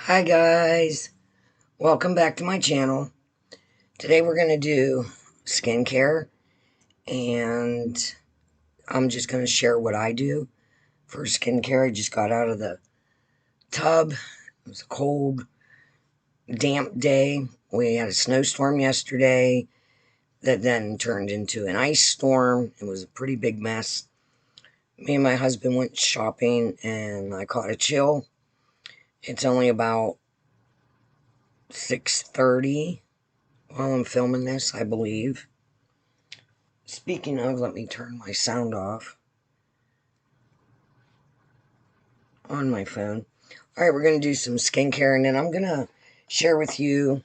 Hi guys, welcome back to my channel. Today we're going to do skincare, and I'm just going to share what I do for skincare. I just got out of the tub. It was a cold, damp day. We had a snowstorm yesterday that then turned into an ice storm. It was a pretty big mess. Me and my husband went shopping and I caught a chill. It's only about 6:30 while I'm filming this, I believe. Speaking of, let me turn my sound off on my phone. Alright, we're going to do some skincare, and then I'm going to share with you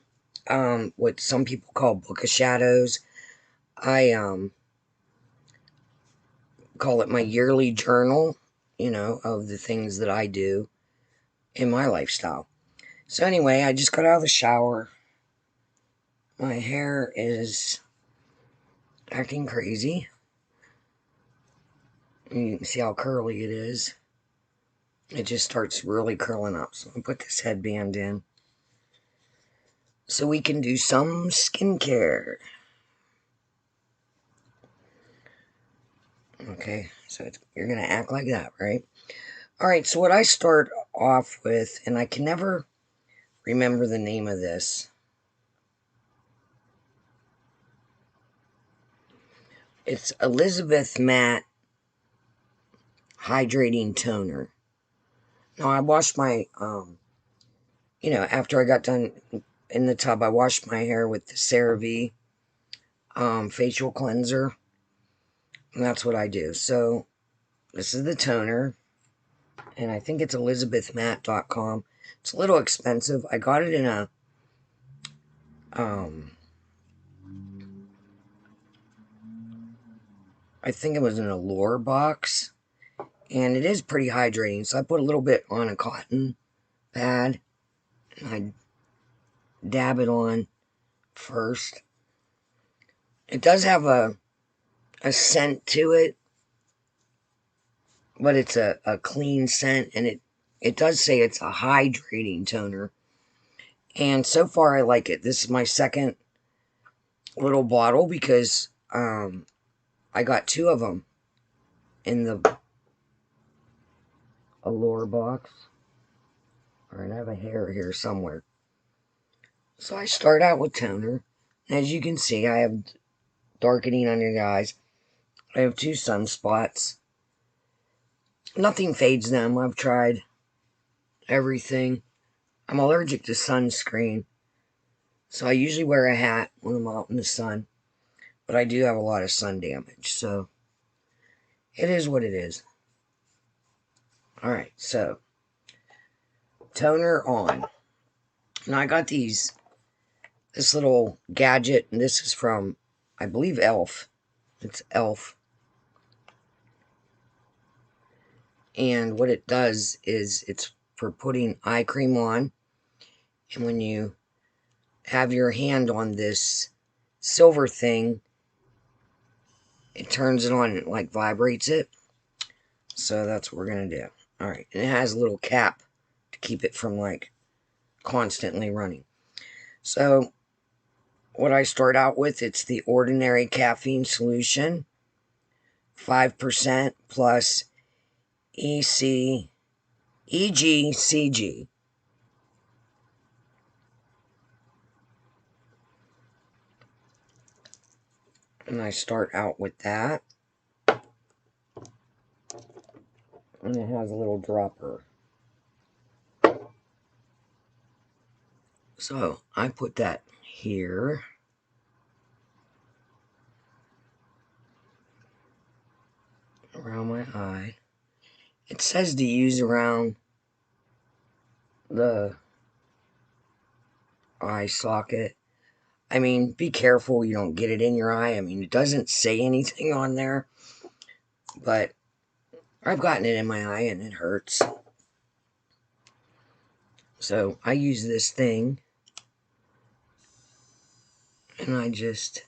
what some people call Book of Shadows. I call it my yearly journal, of the things that I do in my lifestyle. So anyway, I just got out of the shower. My hair is acting crazy. You can see how curly it is. It just starts really curling up. So I'll put this headband in so we can do some skincare. Okay, so you're going to act like that, right? Alright, so what I start off with, and I can never remember the name of this. It's Elizabeth Matte Hydrating Toner. Now, I washed my, after I got done in the tub, I washed my hair with the CeraVe facial cleanser. And that's what I do. So, this is the toner. And I think it's elizabethmatte.com. It's a little expensive. I got it in a I think it was in a lure box, and it is pretty hydrating. So I put a little bit on a cotton pad, and I dab it on first. It does have a scent to it, but it's a clean scent, and it does say it's a hydrating toner. And so far I like it. This is my second little bottle because I got two of them in the Allure box. Alright, I have a hair here somewhere. So I start out with toner. As you can see, I have darkening under the eyes. I have 2 sunspots. Nothing fades them. I've tried everything. I'm allergic to sunscreen, so I usually wear a hat when I'm out in the sun. But I do have a lot of sun damage, so it is what it is. Alright, so toner on. Now I got this little gadget, and this is from, I believe, Elf. It's Elf. And what it does is it's for putting eye cream on. And when you have your hand on this silver thing, it turns it on and it like vibrates it. So that's what we're going to do. Alright, and it has a little cap to keep it from like constantly running. So what I start out with, it's the ordinary caffeine solution. 5% plus EGCG. And I start out with that. And it has a little dropper. So I put that here. Around my eye. It says to use around the eye socket. I mean, be careful you don't get it in your eye. I mean, it doesn't say anything on there, but I've gotten it in my eye and it hurts. So I use this thing and I just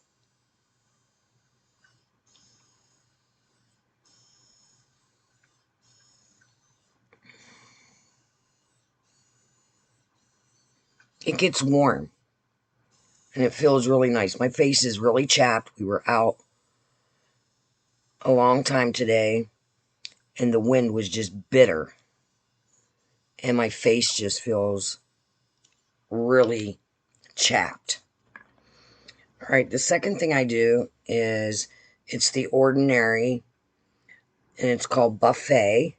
it gets warm and it feels really nice. My face is really chapped. We were out a long time today and the wind was just bitter. And my face just feels really chapped. All right, the second thing I do is it's the Ordinary, and it's called Buffet.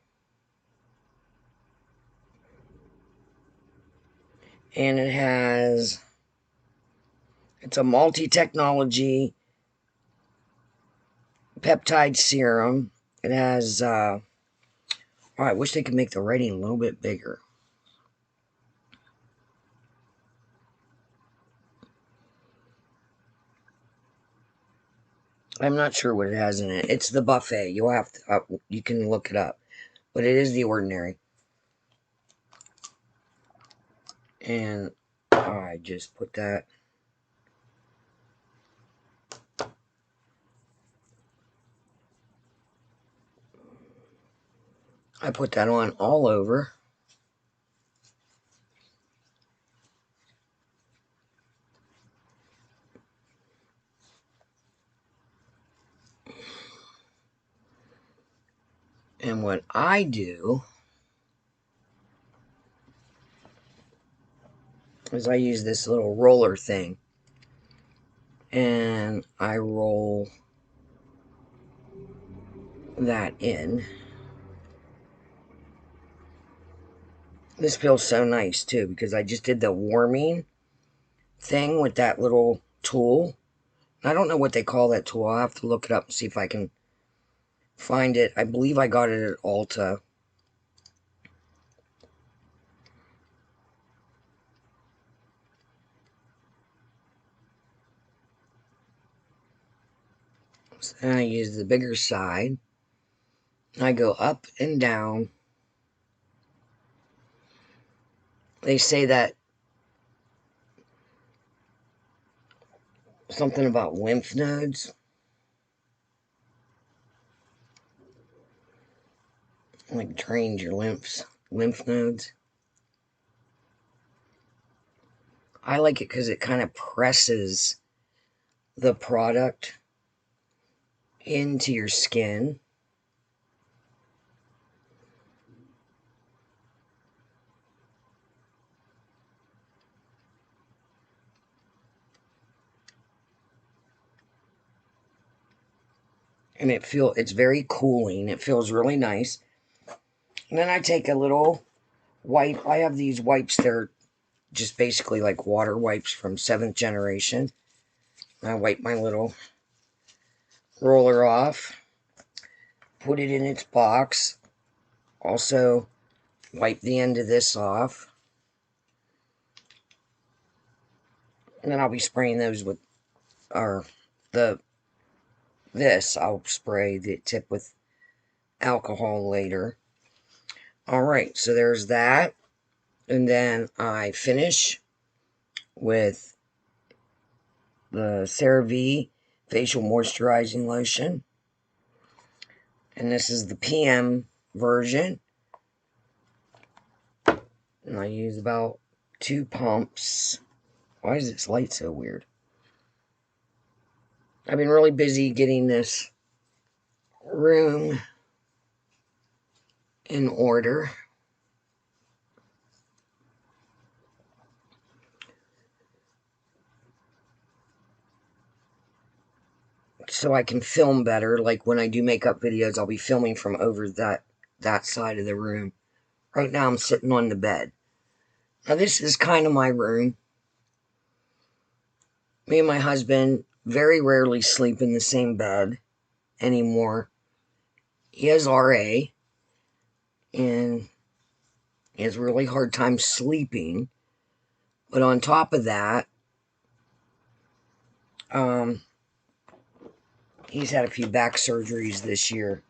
And it's a multi-technology peptide serum. It has, oh, I wish they could make the writing a little bit bigger. I'm not sure what it has in it. It's the Buffet. You'll have to, you can look it up. But it is the Ordinary. And I just put that. I put that on all over. And what I do is I use this little roller thing. And I roll that in. This feels so nice too because I just did the warming thing with that little tool. I don't know what they call that tool. I'll have to look it up and see if I can find it. I believe I got it at Ulta. So then I use the bigger side. I go up and down. They say that something about lymph nodes. Like drains your lymph nodes. I like it because it kind of presses the product into your skin. And it's very cooling. It feels really nice. And then I take a little wipe. I have these wipes. They're just basically like water wipes from 7th generation. I wipe my little roller off. Put it in its box. Also wipe the end of this off. And then I'll be spraying those with, I'll spray the tip with alcohol later. Alright, so there's that. And then I finish with the CeraVe Facial Moisturizing Lotion. And this is the PM version. And I use about 2 pumps. Why is this light so weird? I've been really busy getting this room in order. So I can film better. Like when I do makeup videos, I'll be filming from over that side of the room. Right now I'm sitting on the bed. Now this is kind of my room. Me and my husband very rarely sleep in the same bed anymore. He has RA and he has a really hard time sleeping. But on top of that, he's had a few back surgeries this year.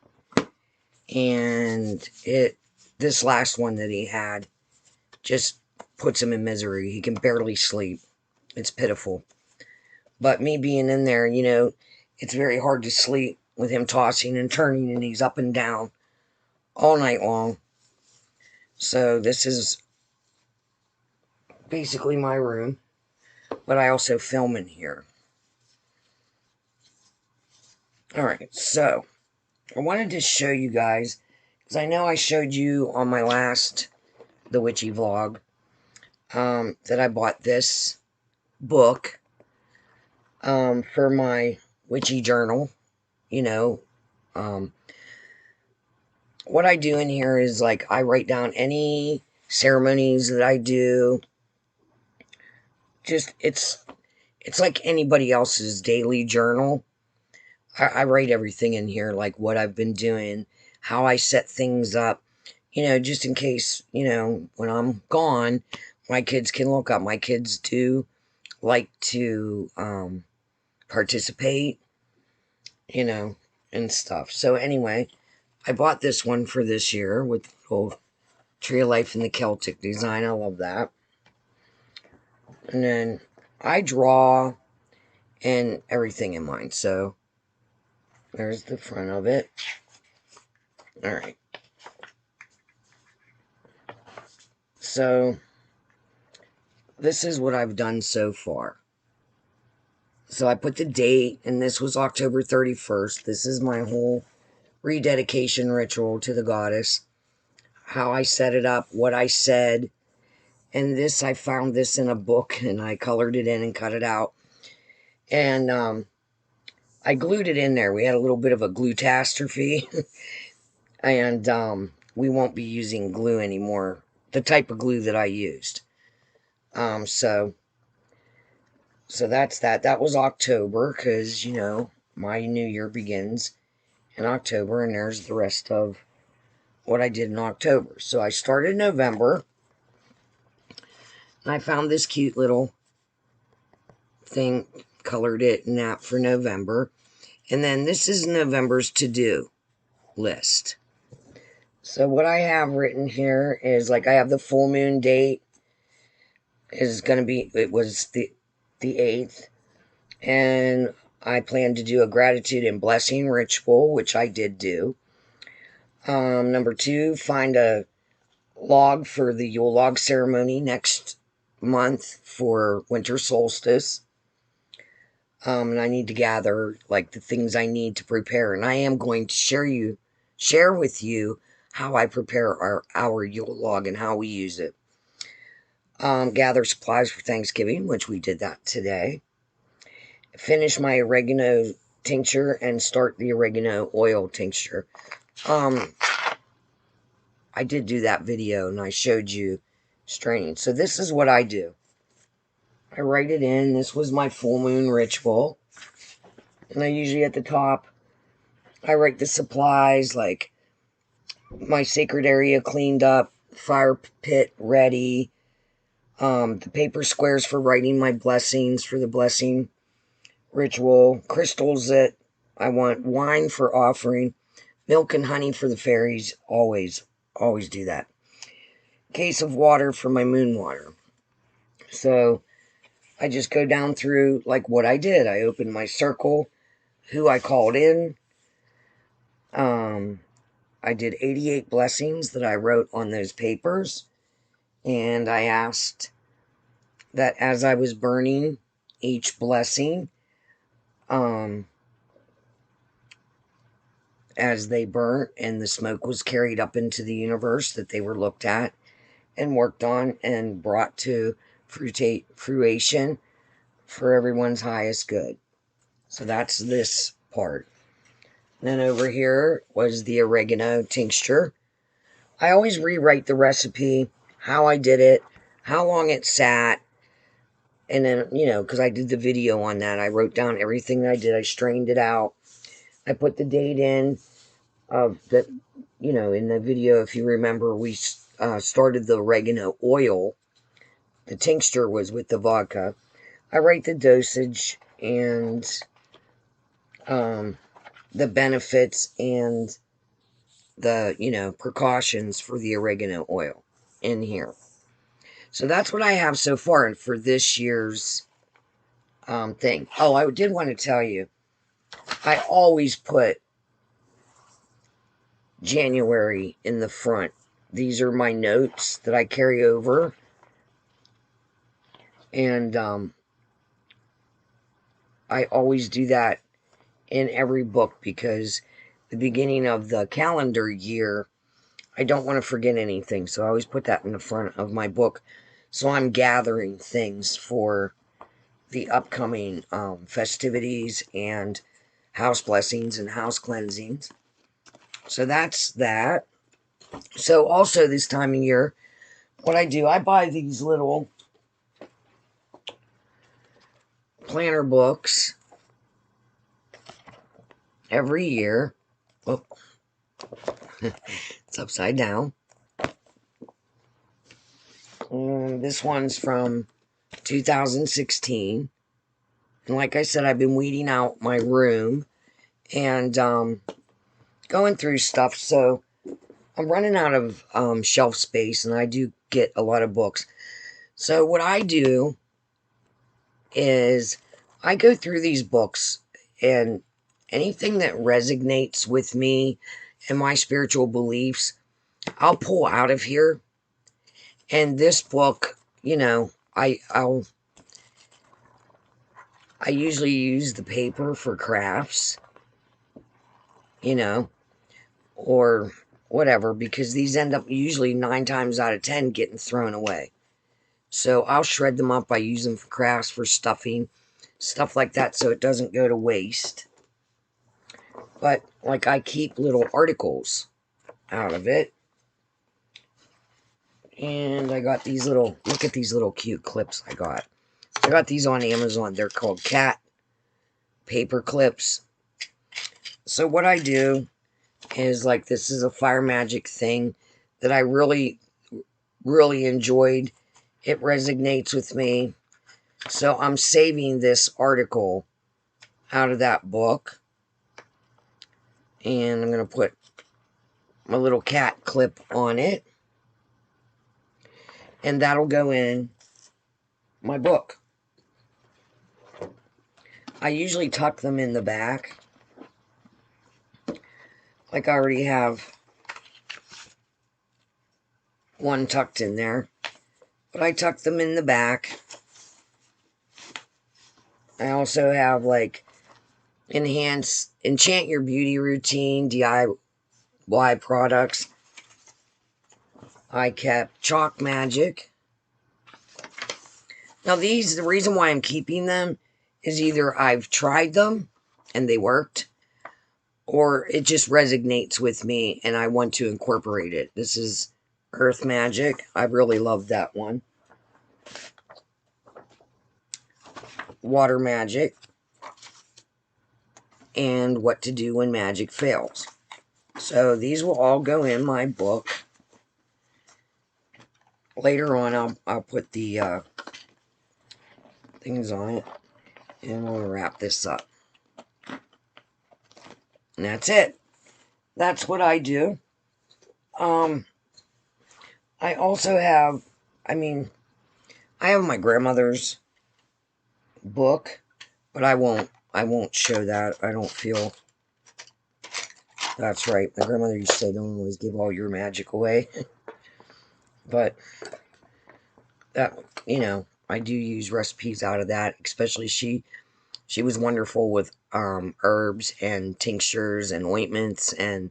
And this last one that he had just puts him in misery. He can barely sleep. It's pitiful. But me being in there, it's very hard to sleep with him tossing and turning and he's up and down all night long. So this is basically my room, but I also film in here. Alright, so I wanted to show you guys, because I know I showed you on my last The Witchy vlog, that I bought this book for my witchy journal. You know, what I do in here is, like, I write down any ceremonies that I do. Just, it's like anybody else's daily journal. I write everything in here, like what I've been doing, how I set things up, just in case, when I'm gone, my kids can look up. My kids do like to participate, and stuff. So anyway, I bought this one for this year with the little Tree of Life in the Celtic design. I love that. And then I draw and everything in mine. So there's the front of it. All right. So this is what I've done so far. So I put the date, and this was October 31st. This is my whole rededication ritual to the goddess. How I set it up, what I said. And this, I found this in a book, and I colored it in and cut it out. And I glued it in there. We had a little bit of a glue-tastrophe. And we won't be using glue anymore. The type of glue that I used. So that's that. That was October, because, my new year begins in October, and there's the rest of what I did in October. So I started November, and I found this cute little thing, colored it in that for November. And then this is November's to-do list. So what I have written here is, like, I have the full moon date is going to be, it was the 8th. And I plan to do a gratitude and blessing ritual, which I did do. Number 2, find a log for the Yule log ceremony next month for winter solstice. And I need to gather, like, the things I need to prepare. And I am going to share with you how I prepare our Yule log and how we use it. Gather supplies for Thanksgiving, which we did that today. Finish my oregano tincture and start the oregano oil tincture. I did do that video and I showed you straining. So this is what I do. I write it in. This was my full moon ritual. And I usually at the top, I write the supplies, like my sacred area cleaned up, fire pit ready, the paper squares for writing my blessings for the blessing ritual, crystals that I want, wine for offering, milk and honey for the fairies, always do that. Case of water for my moon water. So I just go down through, like, what I did. I opened my circle, who I called in. I did 88 blessings that I wrote on those papers. And I asked that as I was burning each blessing, as they burnt and the smoke was carried up into the universe, that they were looked at and worked on and brought to fruition for everyone's highest good. So that's this part. And then over here was the oregano tincture. I always rewrite the recipe, how I did it, how long it sat. And then, because I did the video on that, I wrote down everything that I did. I strained it out. I put the date in of the, in the video, if you remember, we started the oregano oil. The tincture was with the vodka. I write the dosage and the benefits and the, precautions for the oregano oil in here. So that's what I have so far for this year's thing. Oh, I did want to tell you, I always put January in the front. These are my notes that I carry over And I always do that in every book because the beginning of the calendar year, I don't want to forget anything. So I always put that in the front of my book. So I'm gathering things for the upcoming festivities and house blessings and house cleansings. So that's that. So also this time of year, what I do, I buy these little planner books every year. Oh, it's upside down. This one's from 2016. And like I said, I've been weeding out my room and going through stuff. So I'm running out of shelf space, and I do get a lot of books. So what I do is I go through these books, and anything that resonates with me and my spiritual beliefs, I'll pull out of here. And this book, you know, I usually use the paper for crafts, you know, or whatever, because these end up usually 9 times out of 10 getting thrown away. So I'll shred them up. I use them for crafts, for stuffing, stuff like that, so it doesn't go to waste. But like, I keep little articles out of it. And I got these little, look at these little cute clips I got. I got these on Amazon. They're called cat paper clips. So what I do is, like, this is a fire magic thing that I really, really enjoyed. It resonates with me. So I'm saving this article out of that book. And I'm going to put my little cat clip on it. And that'll go in my book. I usually tuck them in the back. Like, I already have one tucked in there. But I tuck them in the back. I also have, like, enchant your beauty routine, DIY products. I kept chalk magic. Now these, the reason why I'm keeping them is either I've tried them and they worked, or it just resonates with me and I want to incorporate it. This is Earth Magic. I really love that one. Water Magic. And What to Do When Magic Fails. So these will all go in my book. Later on, I'll put the things on it, and we'll wrap this up. And that's it. That's what I do. I also have, I have my grandmother's book, but I won't show that. I don't feel that's right. My grandmother used to say, don't always give all your magic away. But that, you know, I do use recipes out of that. Especially she was wonderful with herbs and tinctures and ointments and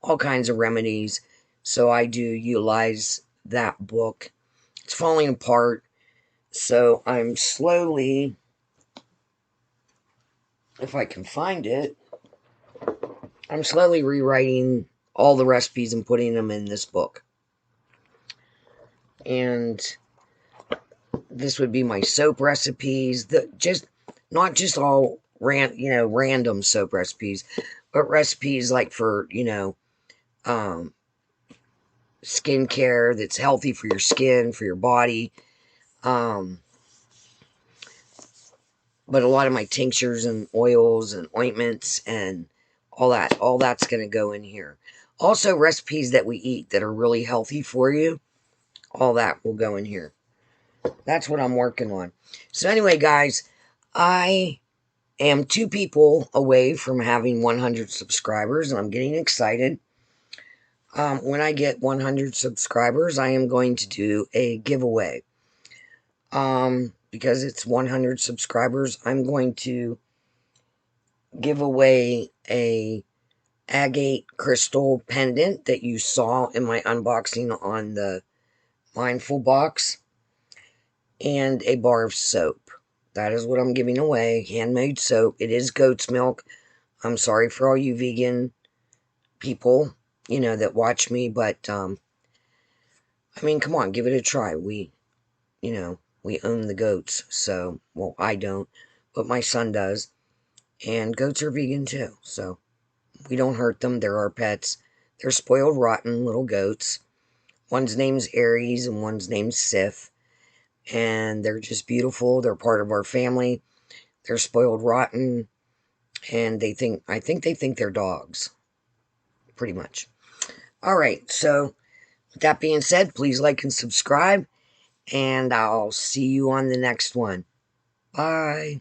all kinds of remedies. So I do utilize that book. It's falling apart. So I'm slowly, if I can find it, I'm slowly rewriting all the recipes and putting them in this book. And this would be my soap recipes. Not just all random soap recipes, but recipes like for, skincare that's healthy for your skin, for your body. But a lot of my tinctures and oils and ointments and all that's going to go in here. Also, recipes that we eat that are really healthy for you, all that will go in here. That's what I'm working on. So anyway, guys, I am 2 people away from having 100 subscribers, and I'm getting excited. When I get 100 subscribers, I am going to do a giveaway. because it's 100 subscribers, I'm going to give away a agate crystal pendant that you saw in my unboxing on the Mindful box, and a bar of soap. That is what I'm giving away. Handmade soap. It is goat's milk. I'm sorry for all you vegan people, that watch me, but, I mean, come on, give it a try. We own the goats, so, well, I don't, but my son does, and goats are vegan too, so we don't hurt them. They're our pets. They're spoiled rotten little goats. One's name's Aries and one's name's Sif, and they're just beautiful. They're part of our family. They're spoiled rotten, and I think they think they're dogs, pretty much. All right, so with that being said, please like and subscribe, and I'll see you on the next one. Bye.